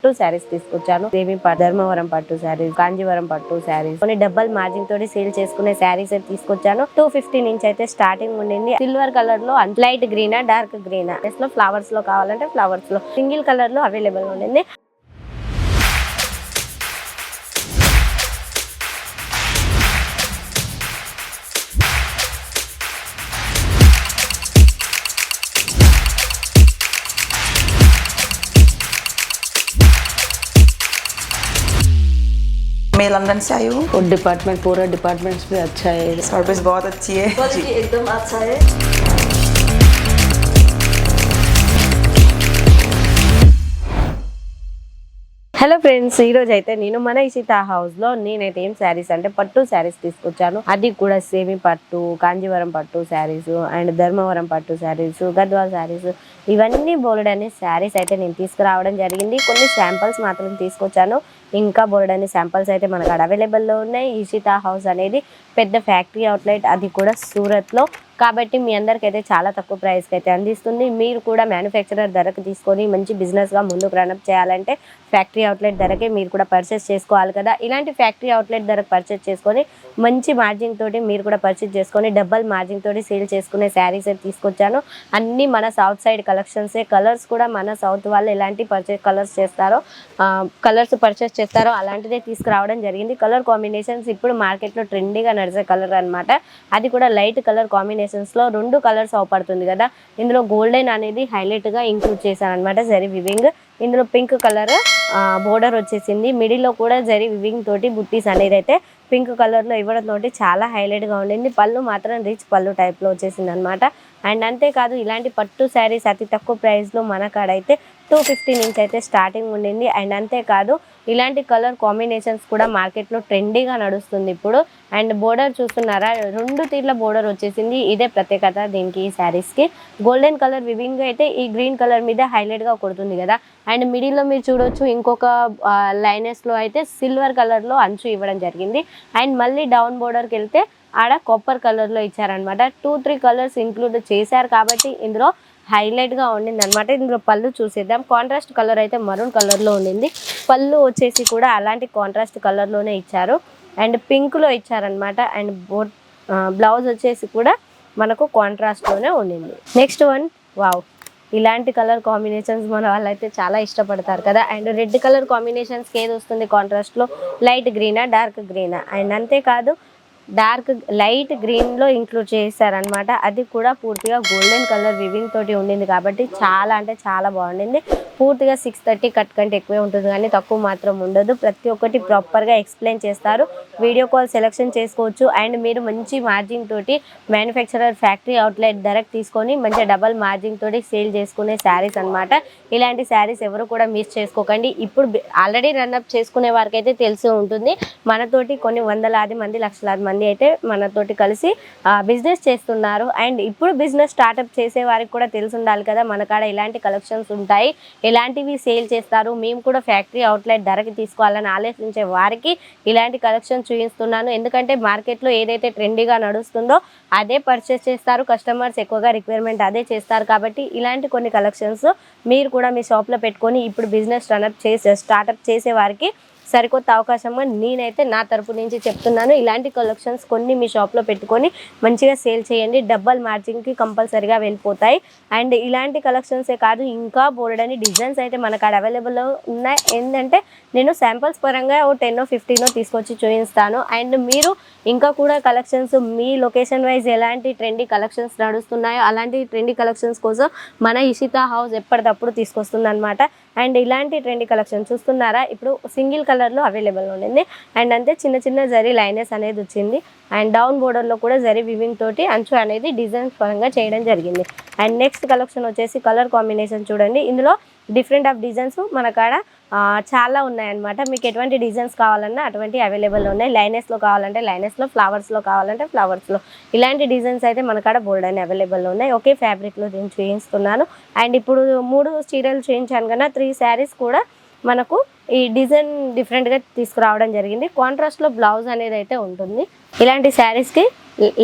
పట్టు శారీస్ తీసుకొచ్చాను. దేవి ధర్మవరం పట్టు శారీస్, కాంజీవరం పట్టు శారీస్, కొన్ని డబల్ మార్జిన్ తోటి సేల్ చేసుకునే శారీస్ అయితే తీసుకొచ్చాను. 250 నుంచి అయితే స్టార్టింగ్ ఉండింది. సిల్వర్ కలర్ లో లైట్ గ్రీన్, డార్క్ గ్రీన్, లో ఫ్లవర్స్ లో కావాలంటే ఫ్లవర్స్ లో, సింగిల్ కలర్ లో అవైలబుల్ ఉండింది. मैं लंदन से आई हूँ। और डिपार्टमेंट पूरा डिपार्टमेंट्स भी अच्छा है, सर्विस बहुत अच्छी है, क्वालिटी एकदम अच्छा है। హలో ఫ్రెండ్స్, ఈ రోజు అయితే నేను మన ఇషితా హౌస్ లో నేనైతే ఏం శారీస్ అంటే పట్టు శారీస్ తీసుకొచ్చాను. అది కూడా సేమి పట్టు, కాంజీవరం పట్టు శారీస్ అండ్ ధర్మవరం పట్టు శారీస్, గద్వాల్ శారీస్, ఇవన్నీ బోల్డ్ అనే శారీస్ అయితే నేను తీసుకురావడం జరిగింది. కొన్ని శాంపిల్స్ మాత్రం తీసుకొచ్చాను. ఇంకా బోల్డ్ అనే శాంపిల్స్ అయితే మనకు అవైలబుల్లో ఉన్నాయి. ఇషితా హౌస్ అనేది పెద్ద ఫ్యాక్టరీ అవుట్లెట్, అది కూడా సూరత్ లో. కాబట్టి మీ అందరికైతే చాలా తక్కువ ప్రైస్కి అయితే అందిస్తుంది. మీరు కూడా మ్యానుఫ్యాక్చరర్ ధరకు తీసుకొని మంచి బిజినెస్గా ముందుకు రన్అప్ చేయాలంటే ఫ్యాక్టరీ అవుట్లెట్ ధరకే మీరు కూడా పర్చేస్ చేసుకోవాలి కదా. ఇలాంటి ఫ్యాక్టరీ అవుట్లెట్ ధరకు పర్చేస్ చేసుకొని మంచి మార్జిన్ తోటి మీరు కూడా పర్చేస్ చేసుకొని డబల్ మార్జిన్ తోటి సేల్ చేసుకునే శారీస్ అయితే తీసుకొచ్చాను. అన్నీ మన సౌత్ సైడ్ కలెక్షన్సే. కలర్స్ కూడా మన సౌత్ వాళ్ళు ఎలాంటి కలర్స్ పర్చేస్ చేస్తారో అలాంటిదే తీసుకురావడం జరిగింది. కలర్ కాంబినేషన్స్ ఇప్పుడు మార్కెట్లో ట్రెండీగా నడిచే కలర్ అనమాట. అది కూడా లైట్ కలర్ కాంబినేషన్స్ లో 2 కలర్స్ అవపడుతుంది కదా. ఇందులో గోల్డెన్ అనేది హైలైట్ గా ఇంక్లూడ్ చేశాను అనమాట, జరీ వివింగ్. ఇందులో పింక్ కలర్ బోర్డర్ వచ్చేసింది. మిడిల్ లో కూడా జరీ వివింగ్ తోటి బుట్టీస్ అనేది అయితే పింక్ కలర్ లో ఇవ్వడం తోటి చాలా హైలైట్ గా ఉండింది. పళ్ళు మాత్రం రిచ్ పళ్ళు టైప్ లో వచ్చేసింది అనమాట. అండ్ అంతేకాదు, ఇలాంటి పట్టు శారీస్ అతి తక్కువ ప్రైస్ లో మన కాడ అయితే 250 నుంచి అయితే స్టార్టింగ్ ఉండింది. అండ్ అంతేకాదు, ఇలాంటి కలర్ కాంబినేషన్స్ కూడా మార్కెట్లో ట్రెండీగా నడుస్తుంది ఇప్పుడు. అండ్ బోర్డర్ చూస్తున్నారా, 2 తీర్ల బోర్డర్ వచ్చేసింది. ఇదే ప్రత్యేకత దీనికి, ఈ శారీస్కి. గోల్డెన్ కలర్ వివింగ్ అయితే ఈ గ్రీన్ కలర్ మీద హైలైట్గా కొడుతుంది కదా. అండ్ మిడిల్లో మీరు చూడొచ్చు, ఇంకొక లైనెస్లో అయితే సిల్వర్ కలర్లో అంచు ఇవ్వడం జరిగింది. అండ్ మళ్ళీ డౌన్ బోర్డర్కి వెళ్తే ఆడ కాపర్ కలర్లో ఇచ్చారనమాట. 2-3 కలర్స్ ఇంక్లూడ్ చేశారు కాబట్టి ఇందులో హైలైట్ గా ఉండింది అనమాట. ఇందులో పళ్ళు చూసేద్దాం. కాంట్రాస్ట్ కలర్ అయితే మరూన్ కలర్ లో ఉండింది. పళ్ళు వచ్చేసి కూడా అలాంటి కాంట్రాస్ట్ కలర్ లోనే ఇచ్చారు. అండ్ పింక్ లో ఇచ్చారనమాట. అండ్ బ్లౌజ్ వచ్చేసి కూడా మనకు కాంట్రాస్ట్ లోనే ఉండింది. నెక్స్ట్ వన్, వావ్, ఇలాంటి కలర్ కాంబినేషన్స్ మన వాళ్ళైతే చాలా ఇష్టపడతారు కదా. అండ్ రెడ్ కలర్ కాంబినేషన్స్ ఏది వస్తుంది కాంట్రాస్ట్ లో, లైట్ గ్రీనా, డార్క్ గ్రీనా. అండ్ అంతేకాదు, డార్క్ లైట్ గ్రీన్ లో ఇంక్లూడ్ చేశారనమాట. అది కూడా పూర్తిగా గోల్డెన్ కలర్ వివింగ్ తోటి ఉండింది కాబట్టి చాలా అంటే చాలా బాగుండింది. పూర్తిగా 630 కట్ కంటే ఎక్కువే ఉంటుంది కానీ తక్కువ మాత్రం ఉండదు. ప్రతి ఒక్కటి ప్రాపర్గా ఎక్స్ప్లెయిన్ చేస్తారు. వీడియో కాల్ సెలెక్షన్ చేసుకోవచ్చు. అండ్ మీరు మంచి మార్జిన్ తోటి మ్యానుఫ్యాక్చరర్ ఫ్యాక్టరీ అవుట్లెట్ ధరకు తీసుకొని మంచి డబల్ మార్జిన్ తోటి సేల్ చేసుకునే శారీస్ అనమాట. ఇలాంటి శారీస్ ఎవరు కూడా మిస్ చేసుకోకండి. ఇప్పుడు ఆల్రెడీ రన్అప్ చేసుకునే వారికి అయితే తెలిసి ఉంటుంది. మనతోటి కొన్ని వందలాది మంది, లక్షలాది మంది అయితే మనతోటి కలిసి బిజినెస్ చేస్తున్నారు. అండ్ ఇప్పుడు బిజినెస్ స్టార్ట్అప్ చేసే వారికి కూడా తెలిసి ఉండాలి కదా మన కాడ ఇలాంటి కలెక్షన్స్ ఉంటాయి, ఎలాంటివి సేల్ చేస్తారు, మేము కూడా ఫ్యాక్టరీ అవుట్లెట్ ధరకి తీసుకోవాలని ఆలోచించే వారికి ఇలాంటి కలెక్షన్ చూపిస్తున్నాను. ఎందుకంటే మార్కెట్లో ఏదైతే ట్రెండీగా నడుస్తుందో అదే పర్చేస్ చేస్తారు కస్టమర్స్, ఎక్కువగా రిక్వైర్మెంట్ అదే చేస్తారు. కాబట్టి ఇలాంటి కొన్ని కలెక్షన్స్ మీరు కూడా మీ షాప్లో పెట్టుకొని ఇప్పుడు బిజినెస్ స్టార్ట్అప్ చేసే వారికి సరికొత్త అవకాశంగా నేనైతే నా తరపు నుంచి చెప్తున్నాను. ఇలాంటి కలెక్షన్స్ కొన్ని మీ షాప్లో పెట్టుకొని మంచిగా సేల్ చేయండి. డబల్ మార్జిన్కి కంపల్సరీగా వెళ్ళిపోతాయి. అండ్ ఇలాంటి కలెక్షన్సే కాదు, ఇంకా బోర్డని డిజైన్స్ అయితే మనకు అవైలబుల్లో ఉన్నాయి. ఏంటంటే నేను శాంపిల్స్ పరంగా 10-15 తీసుకొచ్చి చూపిస్తాను. అండ్ మీరు ఇంకా కూడా కలెక్షన్స్ మీ లొకేషన్ వైజ్ ఎలాంటి ట్రెండీ కలెక్షన్స్ నడుస్తున్నాయో అలాంటి ట్రెండీ కలెక్షన్స్ కోసం మన ఇషితా హౌస్ ఎప్పటికప్పుడు తీసుకొస్తుంది అనమాట. అండ్ ఇలాంటి ట్రెండీ కలెక్షన్ చూస్తున్నారా, ఇప్పుడు సింగిల్ కలర్లో అవైలబుల్ ఉండింది. అండ్ అంతే చిన్న చిన్న జరీ లైనెస్ అనేది వచ్చింది. అండ్ డౌన్ బోర్డర్లో కూడా జరీ వివింగ్ తోటి అంచు అనేది డిజైన్స్ పరంగా చేయడం జరిగింది. అండ్ నెక్స్ట్ కలెక్షన్ వచ్చేసి కలర్ కాంబినేషన్ చూడండి. ఇందులో డిఫరెంట్ ఆఫ్ డిజైన్స్ మన కాడ చాలా ఉన్నాయన్నమాట. మీకు ఎటువంటి డిజైన్స్ కావాలన్నా అటువంటి అవైలబుల్ ఉన్నాయి. లైనెస్లో కావాలంటే లైనెస్లో, ఫ్లవర్స్లో కావాలంటే ఫ్లవర్స్లో, ఇలాంటి డిజైన్స్ అయితే మన కాడ బోల్డ్ అని అవైలబుల్ ఉన్నాయి. ఒకే ఫ్యాబ్రిక్లో నేను చూపిస్తున్నాను. అండ్ ఇప్పుడు 3 చీరలు చూపించాను కన్నా 3 శారీస్ కూడా మనకు ఈ డిజైన్ డిఫరెంట్గా తీసుకురావడం జరిగింది. కాంట్రాస్ట్లో బ్లౌజ్ అనేది అయితే ఉంటుంది. ఇలాంటి శారీస్కి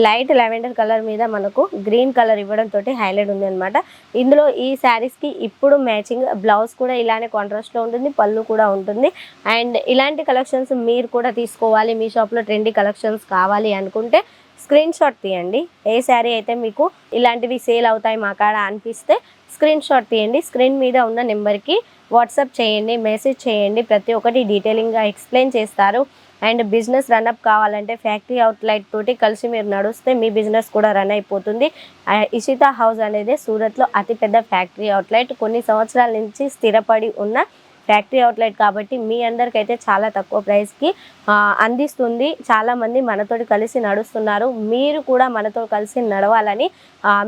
లైట్ లెవెండర్ కలర్ మీద మనకు గ్రీన్ కలర్ ఇవ్వడం తోటి హైలైట్ ఉంది అనమాట. ఇందులో ఈ శారీస్కి ఇప్పుడు మ్యాచింగ్ బ్లౌజ్ కూడా ఇలానే కాంట్రాస్ట్లో ఉంటుంది, పళ్ళు కూడా ఉంటుంది. అండ్ ఇలాంటి కలెక్షన్స్ మీరు కూడా తీసుకోవాలి, మీ షాప్లో ట్రెండీ కలెక్షన్స్ కావాలి అనుకుంటే స్క్రీన్ షాట్ తీయండి. ఏ శారీ అయితే మీకు ఇలాంటివి సేల్ అవుతాయి మా కాడ అనిపిస్తే స్క్రీన్ షాట్ తీయండి. స్క్రీన్ మీద ఉన్న నెంబర్కి వాట్సాప్ చేయండి, మెసేజ్ చేయండి. ప్రతి ఒక్కటి డీటెయిలింగ్గా ఎక్స్ప్లెయిన్ చేస్తారు. అండ్ బిజినెస్ రన్అప్ కావాలంటే ఫ్యాక్టరీ అవుట్లెట్ తోటి కలిసి మీరు నడుస్తే మీ బిజినెస్ కూడా రన్ అయిపోతుంది. ఇషితా హౌస్ అనేది సూరత్లో అతిపెద్ద ఫ్యాక్టరీ అవుట్లెట్, కొన్ని సంవత్సరాల నుంచి స్థిరపడి ఉన్న ఫ్యాక్టరీ అవుట్లెట్ కాబట్టి మీ అందరికైతే చాలా తక్కువ ప్రైస్కి అందిస్తుంది. చాలామంది మనతోటి కలిసి నడుస్తున్నారు. మీరు కూడా మనతో కలిసి నడవాలని,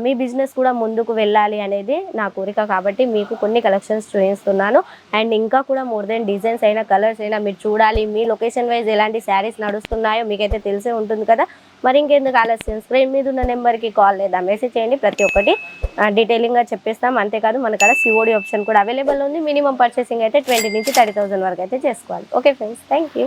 మీ బిజినెస్ కూడా ముందుకు వెళ్ళాలి అనేది నా కోరిక కాబట్టి మీకు కొన్ని కలెక్షన్స్ చూపిస్తున్నాను. అండ్ ఇంకా కూడా మోర్ దెన్ డిజైన్స్ అయినా కలర్స్ అయినా మీరు చూడాలి. మీ లొకేషన్ వైజ్ ఎలాంటి శారీస్ నడుస్తున్నాయో మీకైతే తెలిసే ఉంటుంది కదా. మరి ఇంకెందుకు ఆలస్యం, స్క్రీన్ మీద ఉన్న నెంబర్కి కాల్ లేదా మెసేజ్ చేయండి. ప్రతి ఒక్కటి డీటెయిలింగ్గా చెప్పేస్తాం. అంతేకాదు మన కాడ సిఓడి ఆప్షన్ కూడా అవైలబుల్ ఉంది. మినిమం పర్చేసింగ్ అయితే 20 నుంచి 30,000 వరకు అయితే చేసుకోవాలి. Okay friends, thank you.